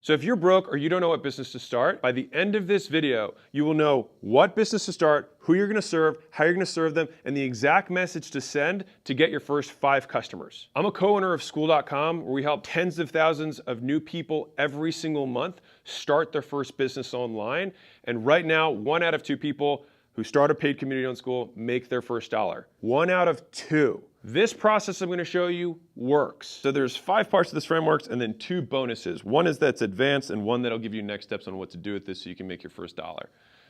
So if you're broke or you don't know what business to start, by the end of this video, you will know what business to start, who you're gonna serve, how you're gonna serve them, and the exact message to send to get your first 5 customers. I'm a co-owner of Skool.com, where we help tens of thousands of new people every single month start their first business online. And right now, 1 out of 2 people who start a paid community on Skool make their first dollar. 1 out of 2. This process I'm going to show you works. So there's 5 parts of this framework and then 2 bonuses. One is that's advanced and one that'll give you next steps on what to do with this so you can make your first dollar.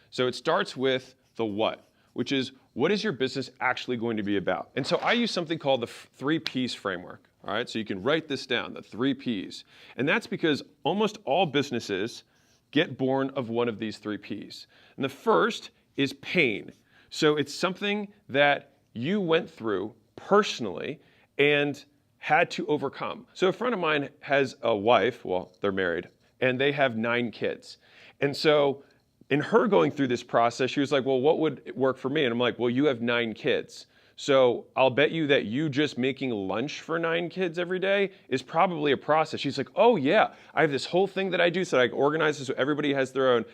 So it starts with the what, which is what is your business actually going to be about? And so I use something called the 3 Ps framework. All right, so you can write this down, the 3 Ps. And that's because almost all businesses get born of one of these 3 Ps. And the first is pain. So it's something that you went through personally and had to overcome. So a friend of mine has a wife, well, they're married, and they have 9 kids. And so in her going through this process, she was like, well, what would work for me? And I'm like, well, you have 9 kids. So I'll bet you that you just making lunch for 9 kids every day is probably a process. She's like, oh yeah, I have this whole thing that I do so I organize it so everybody has their own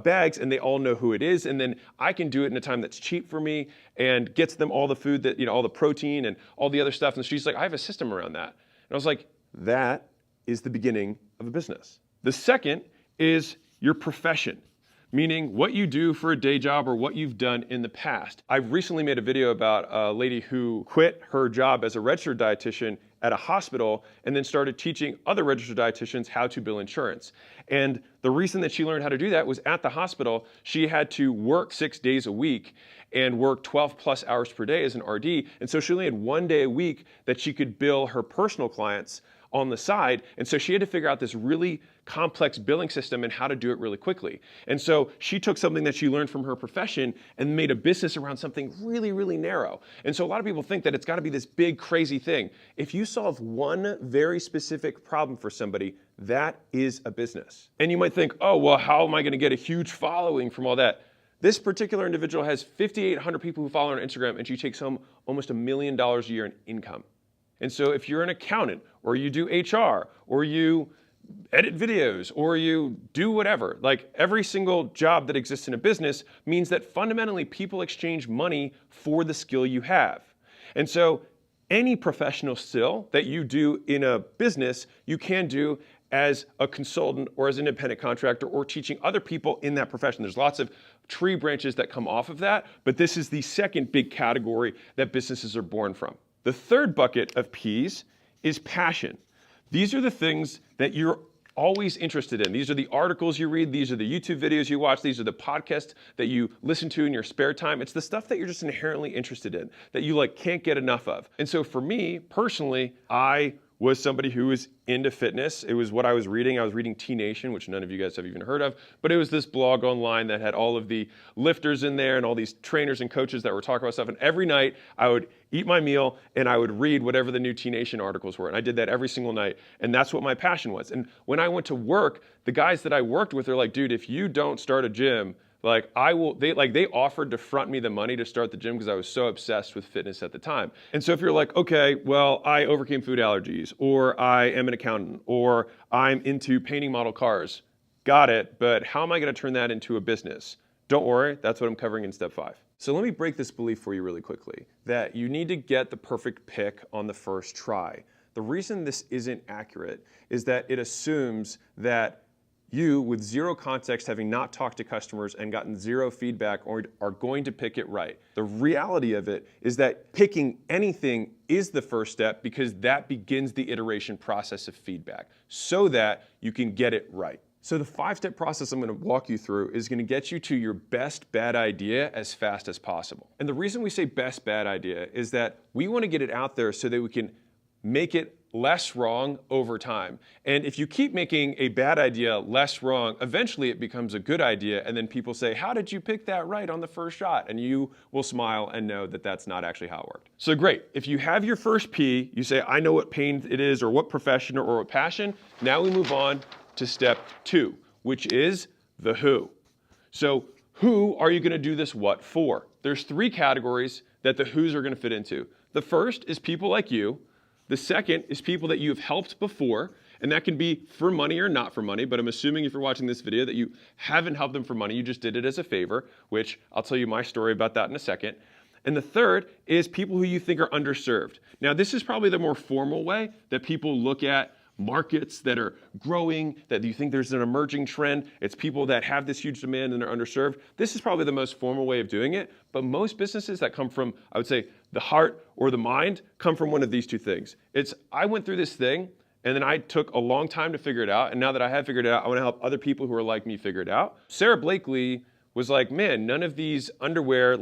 bags and they all know who it is. And then I can do it in a time that's cheap for me and gets them all the food that, all the protein and all the other stuff. And she's like, I have a system around that. And I was like, that is the beginning of a business. The second is your profession. Meaning what you do for a day job or what you've done in the past. I've recently made a video about a lady who quit her job as a registered dietitian at a hospital and then started teaching other registered dietitians how to bill insurance. And the reason that she learned how to do that was at the hospital, she had to work 6 days a week and work 12 plus hours per day as an RD. And so she only had 1 day a week that she could bill her personal clients on the side. And so she had to figure out this really complex billing system and how to do it really quickly. And so she took something that she learned from her profession and made a business around something really, really narrow. And so a lot of people think that it's got to be this big, crazy thing. If you solve one very specific problem for somebody, that is a business. And you might think, oh, well, how am I going to get a huge following from all that? This particular individual has 5,800 people who follow her on Instagram, and she takes home almost $1 million a year in income. And so if you're an accountant or you do HR or you edit videos or you do whatever, like every single job that exists in a business means that fundamentally people exchange money for the skill you have. And so any professional skill that you do in a business, you can do as a consultant or as an independent contractor or teaching other people in that profession. There's lots of tree branches that come off of that, but this is the second big category that businesses are born from. The third bucket of P's is passion. These are the things that you're always interested in. These are the articles you read. These are the YouTube videos you watch. These are the podcasts that you listen to in your spare time. It's the stuff that you're just inherently interested in, that you can't get enough of. And so for me, personally, I was somebody who was into fitness. It was what I was reading. I was reading T Nation, which none of you guys have even heard of, but it was this blog online that had all of the lifters in there and all these trainers and coaches that were talking about stuff. And every night I would eat my meal and I would read whatever the new T Nation articles were. And I did that every single night. And that's what my passion was. And when I went to work, the guys that I worked with are like, dude, if you don't start a gym, they offered to front me the money to start the gym because I was so obsessed with fitness at the time. And so if you're like, okay, well, I overcame food allergies, or I am an accountant, or I'm into painting model cars, got it, but how am I going to turn that into a business? Don't worry, that's what I'm covering in step 5. So let me break this belief for you really quickly, that you need to get the perfect pick on the first try. The reason this isn't accurate is that it assumes that you, with zero context, having not talked to customers and gotten zero feedback, are going to pick it right. The reality of it is that picking anything is the first step because that begins the iteration process of feedback so that you can get it right. So the 5-step process I'm going to walk you through is going to get you to your best bad idea as fast as possible. And the reason we say best bad idea is that we want to get it out there so that we can make it less wrong over time. And if you keep making a bad idea less wrong, eventually it becomes a good idea. And then people say, how did you pick that right on the first shot? And you will smile and know that that's not actually how it worked. So great. If you have your first P, you say, I know what pain it is or what profession or what passion. Now we move on to step 2, which is the who. So who are you going to do this what for? There's 3 categories that the who's are going to fit into. The first is people like you. The second is people that you have helped before. And that can be for money or not for money, but I'm assuming if you're watching this video that you haven't helped them for money, you just did it as a favor, which I'll tell you my story about that in a second. And the third is people who you think are underserved. Now, this is probably the more formal way that people look at markets that are growing, that you think there's an emerging trend. It's people that have this huge demand and are underserved. This is probably the most formal way of doing it. But most businesses that come from, I would say, the heart or the mind come from one of these two things. I went through this thing and then I took a long time to figure it out. And now that I have figured it out, I want to help other people who are like me figure it out. Sara Blakely was like, man, none of these underwear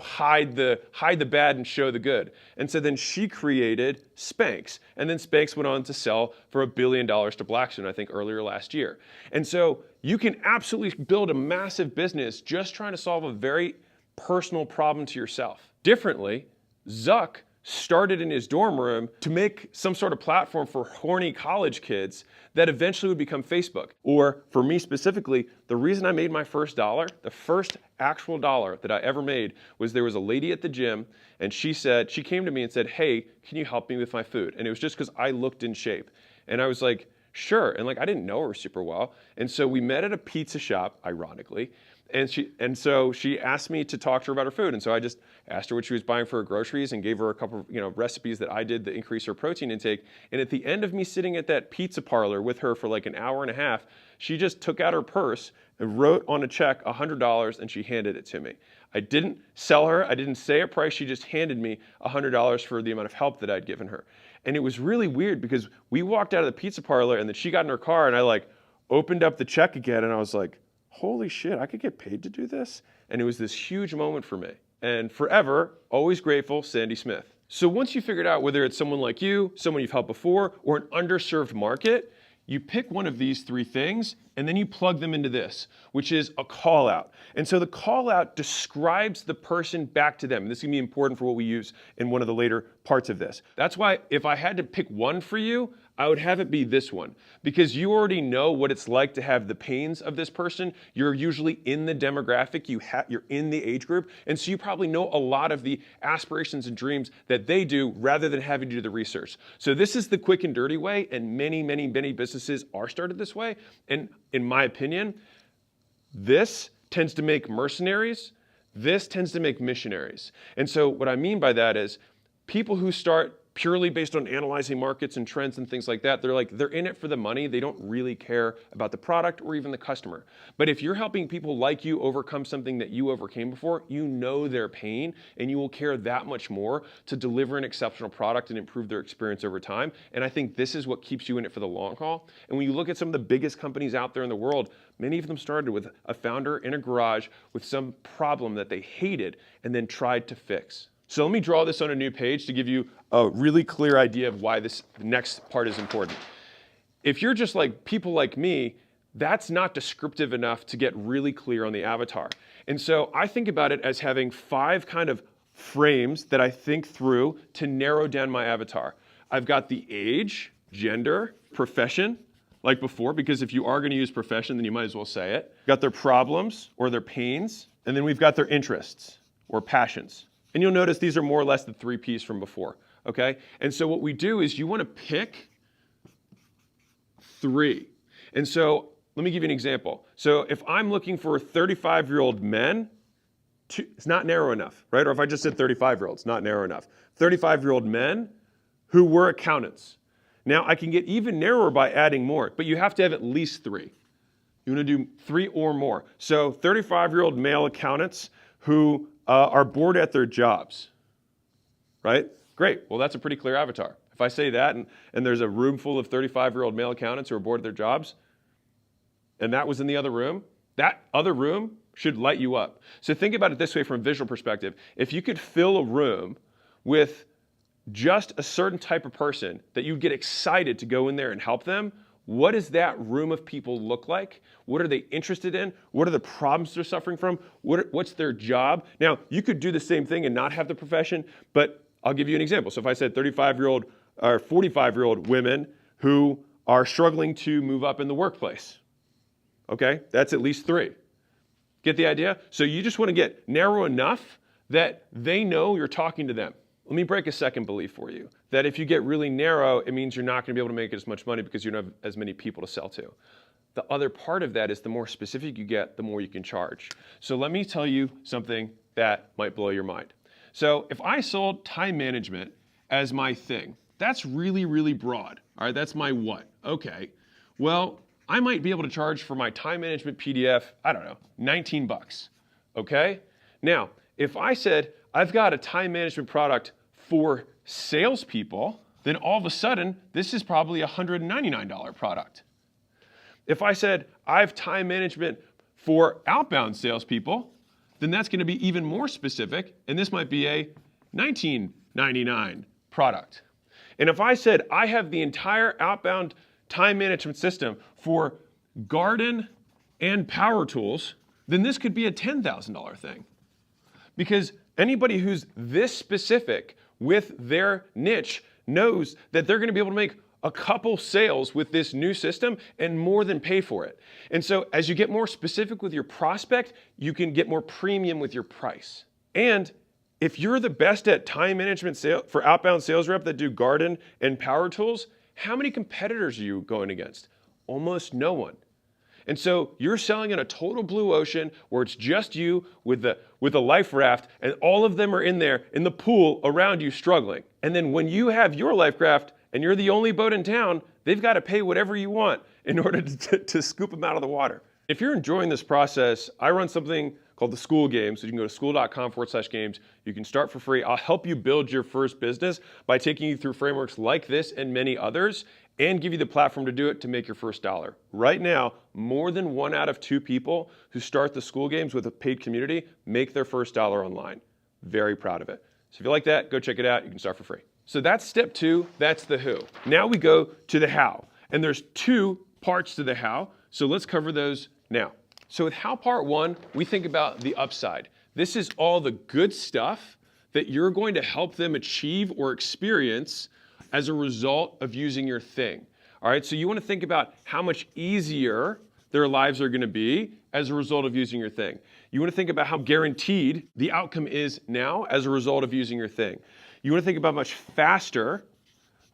hide the bad and show the good. And so then she created Spanx. And then Spanx went on to sell for $1 billion to Blackstone, I think earlier last year. And so you can absolutely build a massive business just trying to solve a very personal problem to yourself. Differently, Zuck started in his dorm room to make some sort of platform for horny college kids that eventually would become Facebook. Or for me specifically, the reason I made my first dollar, the first actual dollar that I ever made, was there was a lady at the gym and she came to me and said, hey, can you help me with my food? And it was just because I looked in shape. And I was like, sure. And I didn't know her super well. And so we met at a pizza shop, ironically. And so she asked me to talk to her about her food. And so I just asked her what she was buying for her groceries and gave her a couple of recipes that I did to increase her protein intake. And at the end of me sitting at that pizza parlor with her for an hour and a half, she just took out her purse and wrote on a check $100 and she handed it to me. I didn't sell her. I didn't say a price. She just handed me $100 for the amount of help that I'd given her. And it was really weird because we walked out of the pizza parlor and then she got in her car and I opened up the check again and I was like, holy shit, I could get paid to do this? And it was this huge moment for me. And forever, always grateful, Sandy Smith. So once you figured out whether it's someone like you, someone you've helped before, or an underserved market, you pick one of these three things and then you plug them into this, which is a call out. And so the call out describes the person back to them. And this is gonna be important for what we use in one of the later parts of this. That's why if I had to pick one for you, I would have it be this one, because you already know what it's like to have the pains of this person. You're usually in the demographic, you're in the age group, and so you probably know a lot of the aspirations and dreams that they do rather than having to do the research. So this is the quick and dirty way, and many, many, many businesses are started this way. And in my opinion, this tends to make mercenaries, this tends to make missionaries. And so what I mean by that is people who start purely based on analyzing markets and trends and things like that, they're in it for the money. They don't really care about the product or even the customer. But if you're helping people like you overcome something that you overcame before, you know their pain and you will care that much more to deliver an exceptional product and improve their experience over time. And I think this is what keeps you in it for the long haul. And when you look at some of the biggest companies out there in the world, many of them started with a founder in a garage with some problem that they hated and then tried to fix. So let me draw this on a new page to give you a really clear idea of why this next part is important. If you're just like people like me, that's not descriptive enough to get really clear on the avatar. And so I think about it as having 5 kind of frames that I think through to narrow down my avatar. I've got the age, gender, profession, like before, because if you are going to use profession, then you might as well say it. Got their problems or their pains, and then we've got their interests or passions. And you'll notice these are more or less the 3 Ps from before, okay? And so what we do is you want to pick 3. And so let me give you an example. So if I'm looking for 35-year-old men, it's not narrow enough, right? Or if I just said 35-year-olds, not narrow enough. 35-year-old men who were accountants. Now I can get even narrower by adding more, but you have to have at least 3. You want to do 3 or more. So 35-year-old male accountants who are bored at their jobs, right? Great, well that's a pretty clear avatar. If I say that and there's a room full of 35-year-old male accountants who are bored at their jobs, and that was in the other room, that other room should light you up. So think about it this way from a visual perspective. If you could fill a room with just a certain type of person that you'd get excited to go in there and help them, what does that room of people look like? What are they interested in? What are the problems they're suffering from? What's their job? Now, you could do the same thing and not have the profession, but I'll give you an example. So if I said 35-year-old or 45-year-old women who are struggling to move up in the workplace, okay, that's at least 3. Get the idea? So you just want to get narrow enough that they know you're talking to them. Let me break a second belief for you, that if you get really narrow, it means you're not going to be able to make as much money because you don't have as many people to sell to. The other part of that is the more specific you get, the more you can charge. So let me tell you something that might blow your mind. So if I sold time management as my thing, that's really, really broad. All right, that's my what. Okay, well, I might be able to charge for my time management PDF, I don't know, 19 bucks. Okay? Now, if I said I've got a time management product for salespeople, then all of a sudden, this is probably a $199 product. If I said I have time management for outbound salespeople, then that's going to be even more specific, and this might be a $19.99 product. And if I said I have the entire outbound time management system for garden and power tools, then this could be a $10,000 thing. Because anybody who's this specific with their niche knows that they're going to be able to make a couple sales with this new system and more than pay for it. And so as you get more specific with your prospect, you can get more premium with your price. And if you're the best at time management for outbound sales rep that do garden and power tools, how many competitors are you going against? Almost no one. And so you're selling in a total blue ocean where it's just you with a life raft, and all of them are in there in the pool around you struggling. And then when you have your life raft and you're the only boat in town, they've got to pay whatever you want in order to scoop them out of the water. If you're enjoying this process, I run something called the School Games. So you can go to school.com/games. You can start for free. I'll help you build your first business by taking you through frameworks like this and many others, and give you the platform to do it to make your first dollar. Right now, more than 1 out of 2 people who start the School Games with a paid community make their first dollar online. Very proud of it. So if you like that, go check it out. You can start for free. So that's step 2. That's the who. Now we go to the how. And there's 2 parts to the how. So let's cover those now. So with how part 1, we think about the upside. This is all the good stuff that you're going to help them achieve or experience as a result of using your thing. All right, so you want to think about how much easier their lives are going to be as a result of using your thing. You want to think about how guaranteed the outcome is now as a result of using your thing. You want to think about how much faster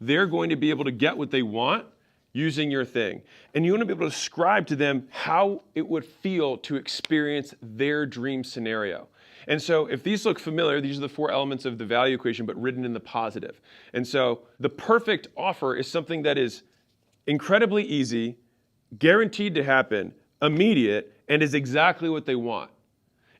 they're going to be able to get what they want using your thing. And you want to be able to describe to them how it would feel to experience their dream scenario. And so if these look familiar, these are the 4 elements of the value equation, but written in the positive. And so the perfect offer is something that is incredibly easy, guaranteed to happen, immediate, and is exactly what they want.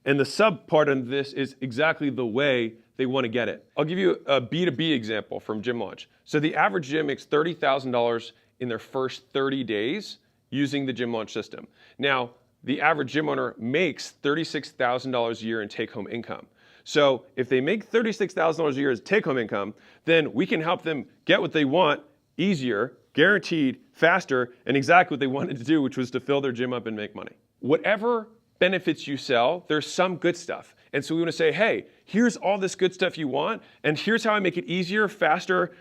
And the sub part of this is exactly the way they want to get it. I'll give you a B2B example from Gym Launch. So the average gym makes $30,000 in their first 30 days using the Gym Launch system. Now, the average gym owner makes $36,000 a year in take-home income. So if they make $36,000 a year as take-home income, then we can help them get what they want easier, guaranteed, faster, and exactly what they wanted to do, which was to fill their gym up and make money. Whatever benefits you sell, there's some good stuff. And so we want to say, hey, here's all this good stuff you want, and here's how I make it easier, faster,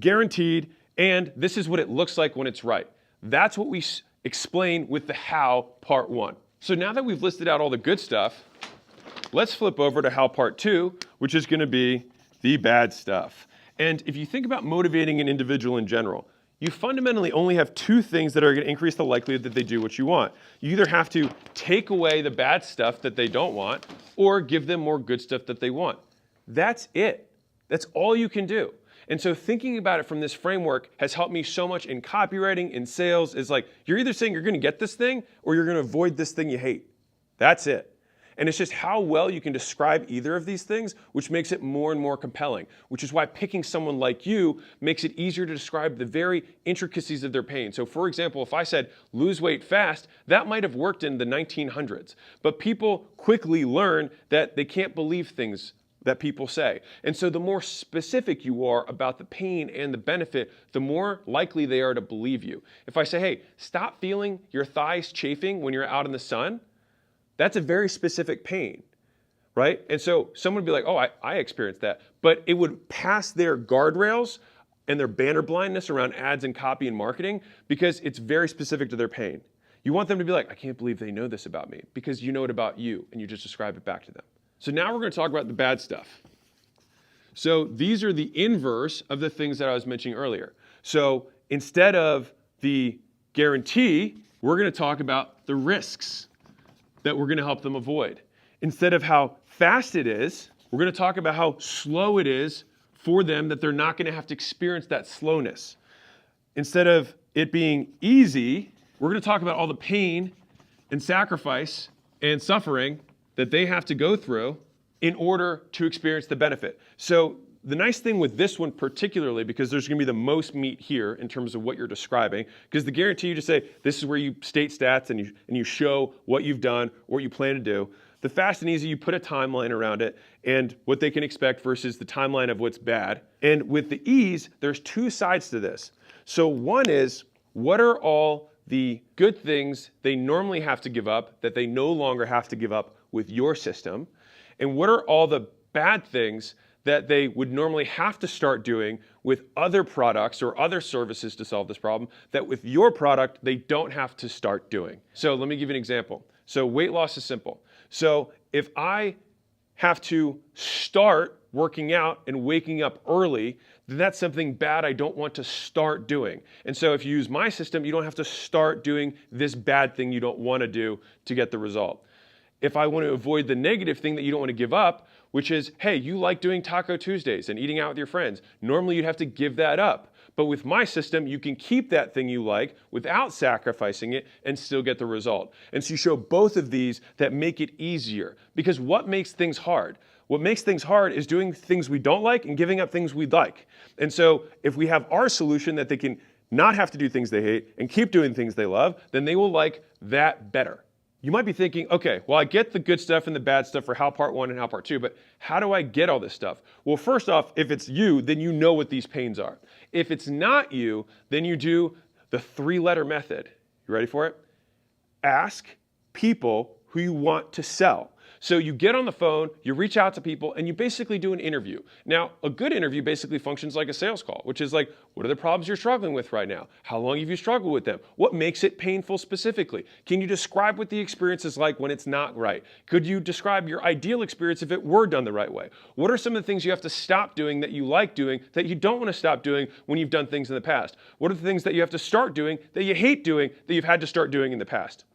guaranteed, and this is what it looks like when it's right. That's what we explain with the how part 1. So now that we've listed out all the good stuff, let's flip over to how part 2, which is going to be the bad stuff. And if you think about motivating an individual in general, you fundamentally only have 2 things that are going to increase the likelihood that they do what you want. You either have to take away the bad stuff that they don't want, or give them more good stuff that they want. That's it. That's all you can do. And so thinking about it from this framework has helped me so much in copywriting, in sales. It's like, you're either saying you're going to get this thing or you're going to avoid this thing you hate. That's it. And it's just how well you can describe either of these things, which makes it more and more compelling, which is why picking someone like you makes it easier to describe the very intricacies of their pain. So for example, if I said lose weight fast, that might have worked in the 1900s, but people quickly learn that they can't believe things that people say. And so the more specific you are about the pain and the benefit, the more likely they are to believe you. If I say, hey, stop feeling your thighs chafing when you're out in the sun, that's a very specific pain, right? And so someone would be like, oh, I experienced that. But it would pass their guardrails and their banner blindness around ads and copy and marketing because it's very specific to their pain. You want them to be like, I can't believe they know this about me, because you know it about you and you just describe it back to them. So now we're going to talk about the bad stuff. So these are the inverse of the things that I was mentioning earlier. So instead of the guarantee, we're going to talk about the risks that we're going to help them avoid. Instead of how fast it is, we're going to talk about how slow it is for them, that they're not going to have to experience that slowness. Instead of it being easy, we're going to talk about all the pain and sacrifice and suffering that they have to go through in order to experience the benefit. So the nice thing with this one particularly, because there's going to be the most meat here in terms of what you're describing, because the guarantee you just say, this is where you state stats and you show what you've done, what you plan to do. The fast and easy, you put a timeline around it and what they can expect versus the timeline of what's bad. And with the ease, there's two sides to this. So one is, what are all the good things they normally have to give up that they no longer have to give up with your system? And what are all the bad things that they would normally have to start doing with other products or other services to solve this problem that with your product, they don't have to start doing? So let me give you an example. So weight loss is simple. So if I have to start working out and waking up early, then that's something bad I don't want to start doing. And so if you use my system, you don't have to start doing this bad thing you don't want to do to get the result. If I want to avoid the negative thing that you don't want to give up, which is, hey, you like doing Taco Tuesdays and eating out with your friends. Normally you'd have to give that up. But with my system, you can keep that thing you like without sacrificing it and still get the result. And so you show both of these that make it easier. Because what makes things hard? What makes things hard is doing things we don't like and giving up things we like. And so if we have our solution that they can not have to do things they hate and keep doing things they love, then they will like that better. You might be thinking, okay, well, I get the good stuff and the bad stuff for How Part 1 and How Part 2, but how do I get all this stuff? Well, first off, if it's you, then you know what these pains are. If it's not you, then you do the 3-letter method. You ready for it? Ask people who you want to sell. So you get on the phone, you reach out to people, and you basically do an interview. Now, a good interview basically functions like a sales call, which is like, what are the problems you're struggling with right now? How long have you struggled with them? What makes it painful specifically? Can you describe what the experience is like when it's not right? Could you describe your ideal experience if it were done the right way? What are some of the things you have to stop doing that you like doing that you don't want to stop doing when you've done things in the past? What are the things that you have to start doing that you hate doing that you've had to start doing in the past?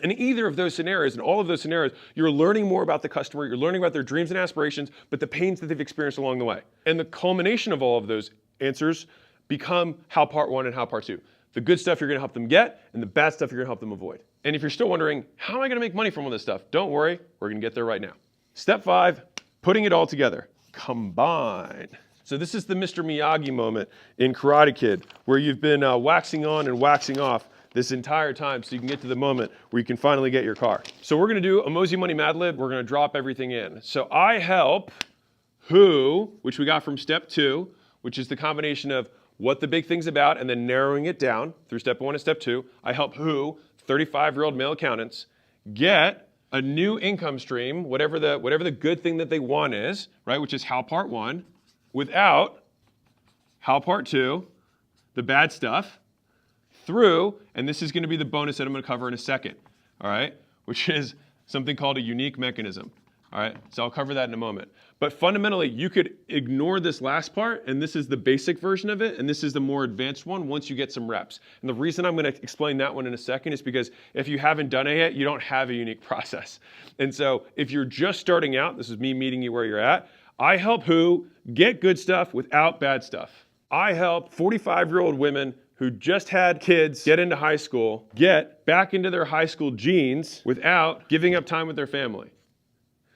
In either of those scenarios, in all of those scenarios, you're learning more about the customer, you're learning about their dreams and aspirations, but the pains that they've experienced along the way. And the culmination of all of those answers become How Part 1 and How Part 2. The good stuff you're going to help them get, and the bad stuff you're going to help them avoid. And if you're still wondering, how am I going to make money from all this stuff? Don't worry, we're going to get there right now. Step 5, putting it all together. Combine. So this is the Mr. Miyagi moment in Karate Kid, where you've been waxing on and waxing off this entire time so you can get to the moment where you can finally get your car. So we're going to do a Mosey Money Mad Lib. We're going to drop everything in. So I help who, which we got from step 2, which is the combination of what the big thing's about and then narrowing it down through step 1 and step 2. I help who, 35-year-old male accountants, get a new income stream, whatever the good thing that they want is, right, which is How Part 1, without How Part 2, the bad stuff, through, and this is going to be the bonus that I'm going to cover in a second, all right, which is something called a unique mechanism, all right? So I'll cover that in a moment. But fundamentally, you could ignore this last part, and this is the basic version of it, and this is the more advanced one once you get some reps. And the reason I'm going to explain that one in a second is because if you haven't done it yet, you don't have a unique process. And so if you're just starting out, this is me meeting you where you're at, I help who get good stuff without bad stuff. I help 45-year-old women who just had kids get into high school, get back into their high school genes without giving up time with their family.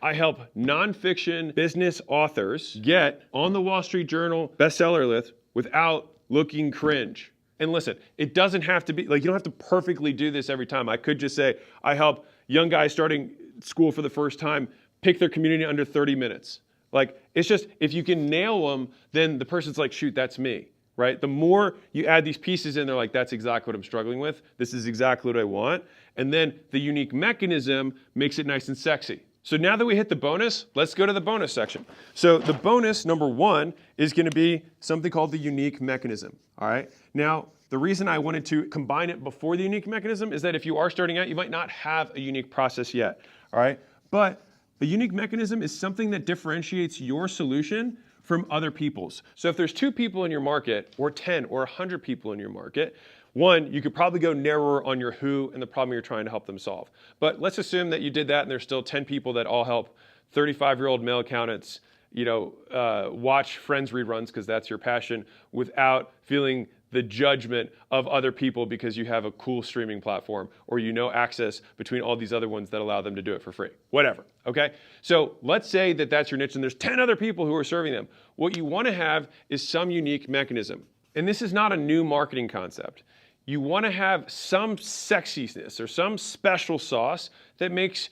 I help nonfiction business authors get on the Wall Street Journal bestseller list without looking cringe. And listen, it doesn't have to be, like, you don't have to perfectly do this every time. I could just say, I help young guys starting school for the first time pick their community under 30 minutes. Like, it's just, if you can nail them, then the person's like, shoot, that's me. Right? The more you add these pieces in, they're like, that's exactly what I'm struggling with. This is exactly what I want. And then the unique mechanism makes it nice and sexy. So now that we hit the bonus, let's go to the bonus section. So the bonus, number 1, is going to be something called the unique mechanism. All right. Now, the reason I wanted to combine it before the unique mechanism is that if you are starting out, you might not have a unique process yet. All right. But the unique mechanism is something that differentiates your solution from other people's. So if there's 2 people in your market, or 10 or 100 people in your market, one, you could probably go narrower on your who and the problem you're trying to help them solve. But let's assume that you did that and there's still 10 people that all help 35-year-old male accountants, watch Friends reruns because that's your passion without feeling the judgment of other people because you have a cool streaming platform or access between all these other ones that allow them to do it for free. Whatever, okay? So let's say that that's your niche and there's 10 other people who are serving them. What you want to have is some unique mechanism. And this is not a new marketing concept. You want to have some sexiness or some special sauce that makes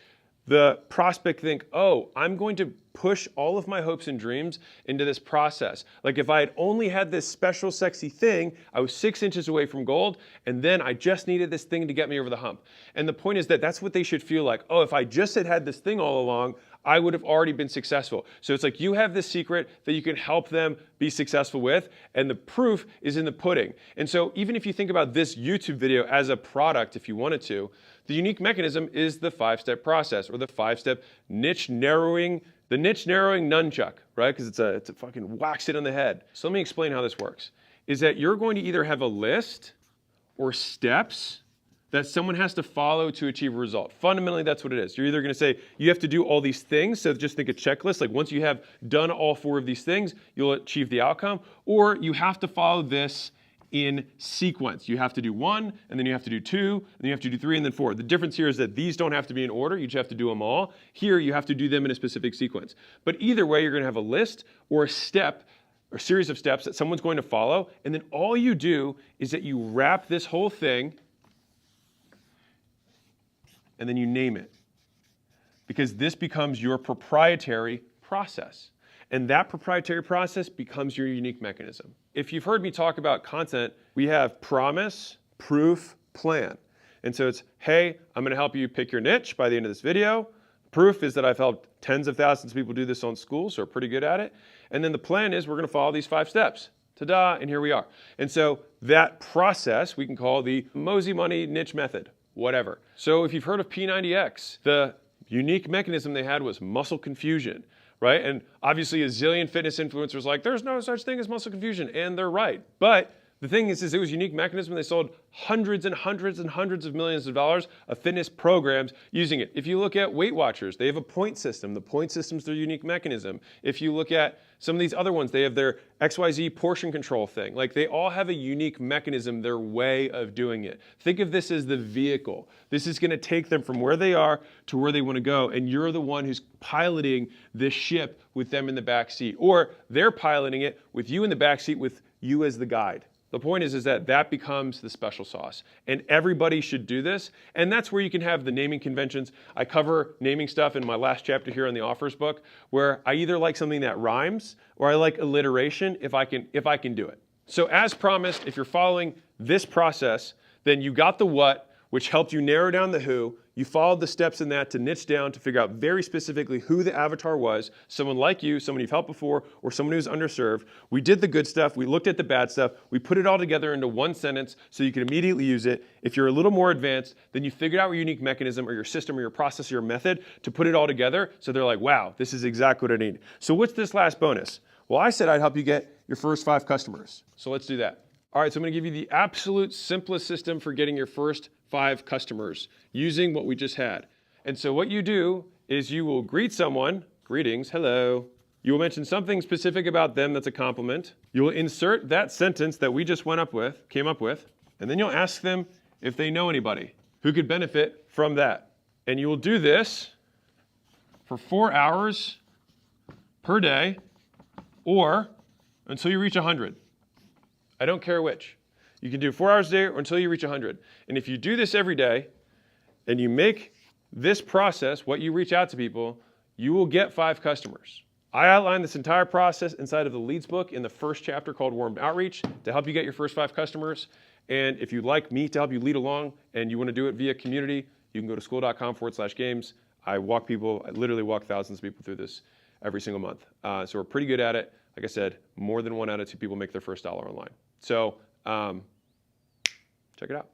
the prospect think, oh, I'm going to push all of my hopes and dreams into this process. Like if I had only had this special sexy thing, I was 6 inches away from gold, and then I just needed this thing to get me over the hump. And the point is that that's what they should feel like. Oh, if I just had this thing all along, I would have already been successful. So it's like you have this secret that you can help them be successful with, and the proof is in the pudding. And so even if you think about this YouTube video as a product, if you wanted to, the unique mechanism is the 5-step process or the 5-step niche narrowing, the niche narrowing nunchuck, right? Because it's a fucking whacks it on the head. So let me explain how this works. Is that you're going to either have a list or steps that someone has to follow to achieve a result. Fundamentally, that's what it is. You're either going to say you have to do all these things, so just think a checklist, like once you have done all 4 of these things, you'll achieve the outcome, or you have to follow this in sequence. You have to do 1, and then you have to do 2, and then you have to do 3, and then 4. The difference here is that these don't have to be in order. You just have to do them all. Here, you have to do them in a specific sequence. But either way, you're going to have a list or a step or series of steps that someone's going to follow, and then all you do is that you wrap this whole thing and then you name it. Because this becomes your proprietary process. And that proprietary process becomes your unique mechanism. If you've heard me talk about content, we have promise, proof, plan. And so it's, hey, I'm going to help you pick your niche by the end of this video. Proof is that I've helped tens of thousands of people do this on school, so we're pretty good at it. And then the plan is we're going to follow these 5 steps. Ta-da, and here we are. And so that process we can call the Mosey Money niche method, whatever. So if you've heard of P90X, the unique mechanism they had was muscle confusion. Right? And obviously a zillion fitness influencers like, there's no such thing as muscle confusion, and they're right. But the thing is it was a unique mechanism. They sold hundreds and hundreds and hundreds of millions of dollars of fitness programs using it. If you look at Weight Watchers, they have a point system. The point system's their unique mechanism. If you look at some of these other ones, they have their XYZ portion control thing. Like they all have a unique mechanism, their way of doing it. Think of this as the vehicle. This is going to take them from where they are to where they want to go, and you're the one who's piloting this ship with them in the back seat, or they're piloting it with you in the back seat with you as the guide. The point is that becomes the special sauce. And everybody should do this. And that's where you can have the naming conventions. I cover naming stuff in my last chapter here on the offers book, where I either like something that rhymes or I like alliteration if I can do it. So as promised, if you're following this process, then you got the what, which helped you narrow down the who. You followed the steps in that to niche down to figure out very specifically who the avatar was, someone like you, someone you've helped before, or someone who's underserved. We did the good stuff. We looked at the bad stuff. We put it all together into one sentence so you can immediately use it. If you're a little more advanced, then you figured out your unique mechanism or your system or your process or your method to put it all together so they're like, wow, this is exactly what I need. So what's this last bonus? Well, I said I'd help you get your first 5 customers. So let's do that. All right, so I'm going to give you the absolute simplest system for getting your first 5 customers using what we just had. And so what you do is you will greet someone, greetings, hello. You will mention something specific about them that's a compliment. You will insert that sentence that we just came up with, and then you'll ask them if they know anybody who could benefit from that. And you will do this for 4 hours per day or until you reach 100. I don't care which. You can do 4 hours a day or until you reach 100. And if you do this every day and you make this process what you reach out to people, you will get 5 customers. I outline this entire process inside of the Leads book in the first chapter called Warm Outreach to help you get your first 5 customers. And if you'd like me to help you lead along and you want to do it via community, you can go to school.com/games. I literally walk thousands of people through this every single month. So we're pretty good at it. Like I said, more than 1 out of 2 people make their first $1 online. So check it out.